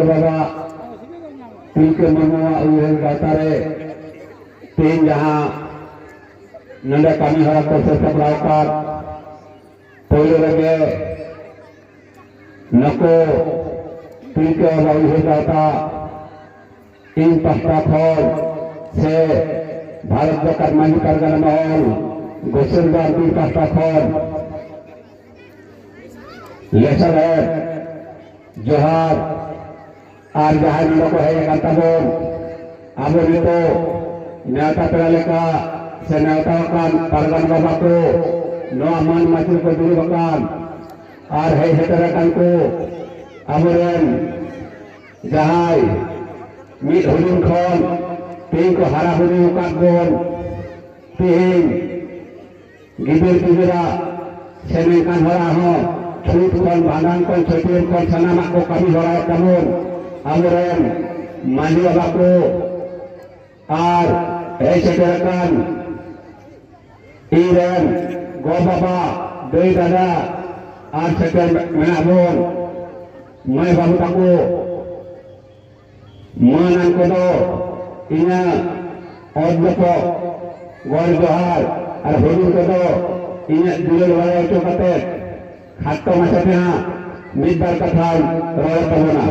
बाबा तिलके मनुआ उहर गातारे तीन जहां नंदे कमी हरा को से सपरावकार पहले लगे नको तिलके बाबा उहर गाता इन पश्चात से भारत जगत मानी करगना महल गोसलबार दी पश्चात लेसर है जोहार और जहां लोग है कांताबोन अब नितो नेता पेरालेका से नेता कान परगन बाबा को नो अमान माचुर को दूर बकान और है हेतरकान को अमरेन जहां मिट हुलिन खन तीन को हरा हुली काटबोन तीन गिबिर गिबिरा सेने कान हरा हो छूट कौन भांडन कौन छुट्टी कौन सनामा को कमी हो रहा है कमोन अमरेन मांझी बाबा को और ऐसे करकान ईरन गो बाबा दो दादा और सेटर मेनाबोन मैं बाबू ताको मानन को दो इना और दो गोल जोहार और होली को दो इना दुलर वाले चौकते खाटो मासाते मिदबार कथा रॉय तबना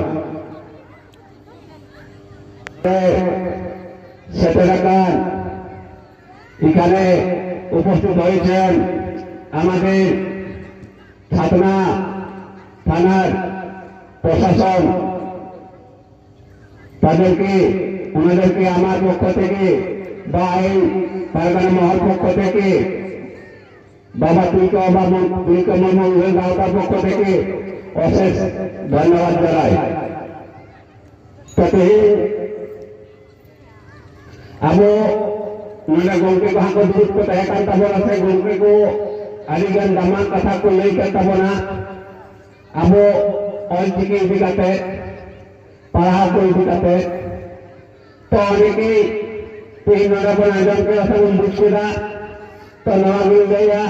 सेटेराकान इखाने उपस्थित হয়েছেন আমাদের ছাতনা থানার প্রশাসন ওনাদেরকে আমার পক্ষ থেকে বা এই পারগানা মহল পক্ষ থেকে बाबा तुलके मनु गाँव पक्ष থেকে অশেষ धन्यवाद জানাই अब गंके को दूध को तय करता बोला से गंके को adiggan daman kata ko lay katabona abo olchiki idi kate pahal ko idi kate to oniki tihin nora pon ajam ke rasa bun buj keda to nawa mil gaya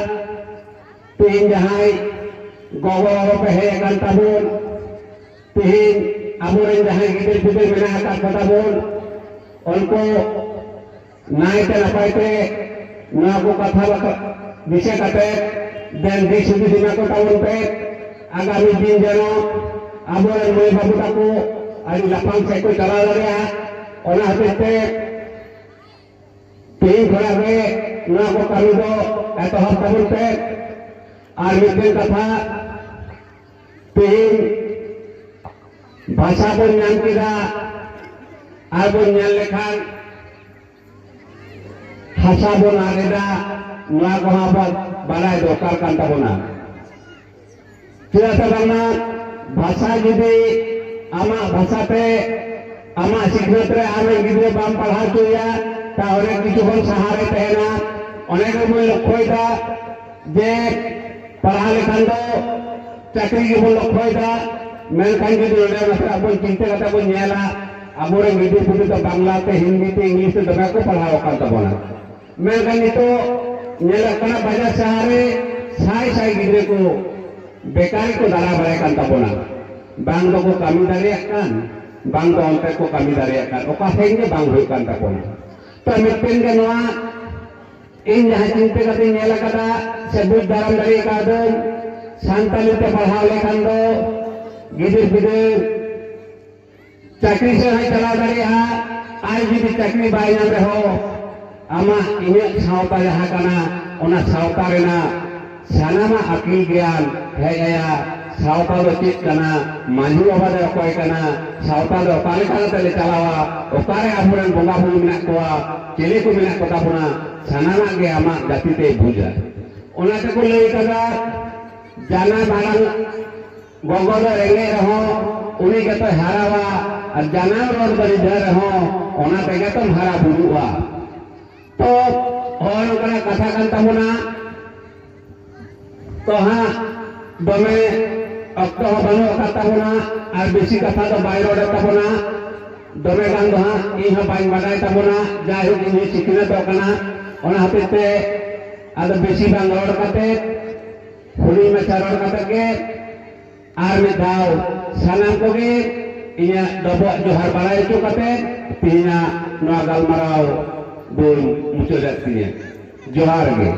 tihin jahai gogo gogo pe he akan tabun tihin amuren jahai gidir gidir mena akan katabun onko naite napaite na ko katha bisa kate dan disudi dina ko tawon pe agami din jano amuren moy babu taku adi lapang se ko chala daria ona hate tihin khora re na ko kami do eto hab tabun pe ar miten katha tihin भाषा बन नाम किदा are बन नाम लेखान भाषा बन आरेदा नवा कहा बाराय दरकार कान ताबोना चिरा ताबना भाषा जुदी आमा भाषाते आमा सिखनत रे आमे गिदरे बाम पढ़ा चुया ता अनेक किछु बन सहारे तहना अनेक बन लक्ष्यदा जे पढ़ा लेखान दो चाकरी के बन लक्ष्यदा मेनखान जुदी ओडे नसे आबो चिंता कथा बन नेला आबोरे गिदरे पुटी तो बांग्ला ते हिंदी ते इंग्लिश ते दमे को पढ़ाओ कान ताबोना मेनखान नितो नेला कना बाजार सहारे साई साई गिदरे को बेकारी को दारा बारे कान ताबोना बांग दो को कमी दारिया कान बांग दो onte को कमी दारिया कान ओका सेंगे बांग हुई कान ताबोना तो मिटेन के नोआ इन जहां चिंता कते नेला कदा sebut dalam dari kadon santali te पढ़ाओ लेखान दो गिदिर गिदिर चाकरी से है चला दारिया आज जुदी चाकरी बाय नाम रहो आमा इने सावता जहां काना ओना सावता रेना सानामा अकील ज्ञान है या सावता दो चेत काना मांझी बाबा दे अकोय काना सावता दो पाले काना तले चलावा ओकारे आफुरन बोंगा बुलु मिना कोआ चेले को मिना कोता बुना सानामा गे आमा जाति ते बुझा ओना ते को लई कदा जाना बारंग गोगोल रेंगे रहो उनी के तो हारावा और जाना रोड बड़ी दे रहो ओना तेगे तो हारा बुलुआ तो और ओकरा कथा कान ताबोना तो हाँ दमे अक्तो बनो ताबोना और बेसी कथा तो बाय रोड ताबोना दमे गान दो हाँ इ हा बाय बाडाय ताबोना जाय हो इ सिखना तो कना ओना हतेते आदो बेसी बांग रोड कते हुली में चारोड कते के आर में दाव सानाम को गे इया डबो जोहार बाडाय चो कते तिना नवा गालमाराव दोन मुचो जातिया जोहार गे।